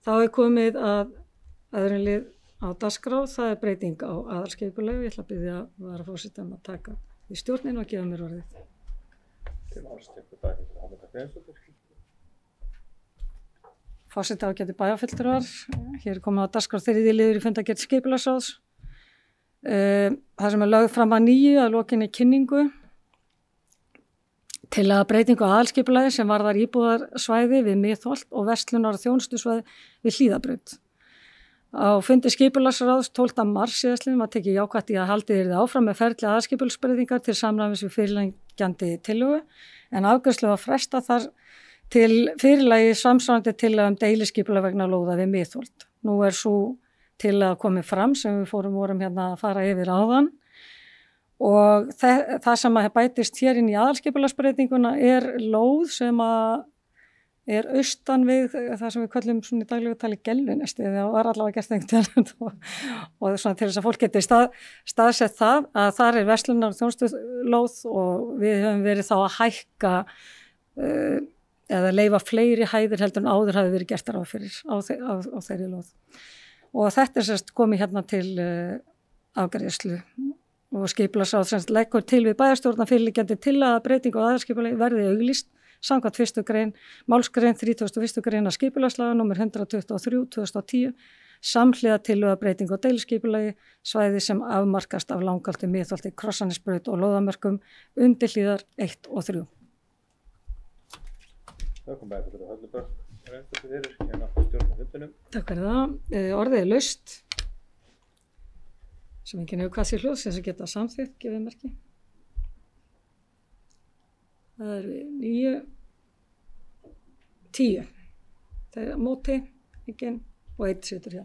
Þá komið að öðrum lið á dagskrá, það breyting á aðalskipulagi. Ég ætla að biðja varaforsetann að taka í stjórnina og gefa mér orðið. Forseti ágæti bæjarfulltrúar, hér komið á dagskrá 3. liður í fundargerð skipulagsráðs. Það sem lögð fram að nýju að lokinni kynningu til að breytingu á aðalskipulagi sem varðar íbúðarsvæði við Miðholt og verslunar- og þjónustusvæði við Hlíðabraut. Á fundi skipulagsráðs 12. mars síðastliðnum var tekið jákvætt í að haldið yrði áfram með ferli aðalskipulagsbreytingar til samræmis við fyrirliggjandi tillögu en afgreiðslu var frestað þar til fyrirlagi samsvarandi tillögu deiliskipulag vegna lóða við Miðholt. Nú svo tillaga komið fram sem við vorum hérna að fara yfir áðan og það sem að bætist hér inn í aðalskipulagsbreytinguna lóð sem austan við það sem við köllum svona í daglegu tali gelvunesti, það var allavega gert einhvern og svona til þess að fólk geti staðsett það að þar verslunar- og þjónustulóð og við höfum verið þá að hækka eða leyfa fleiri hæðir heldur en áður hafi verið gert ráð fyrir á þeirri lóð. Og þetta sérst komið hérna til afgreiðslu og skipulagsráð sem leggur til við bæjarstjórnar fyrirliggjandi tillaga að breytingu á aðalskipulagi verði auglýst samkvæmt 1. grein, málsgrein 31. grein að skipulagslaga nr. 123/2010 samhliða tillögu að breytingu á deiliskipulagi svæði sem afmarkast af Langholti, Miðholti, Krossanesbraut og lóðamörkum undir hlíðar 1 og 3. Takk fyrir það. Orðið laust sem enginn hefur hvað sér hljóð sem geta samþykkt, gefið merki. Það 9, 10. Það móti, enginn og 1 situr hjá.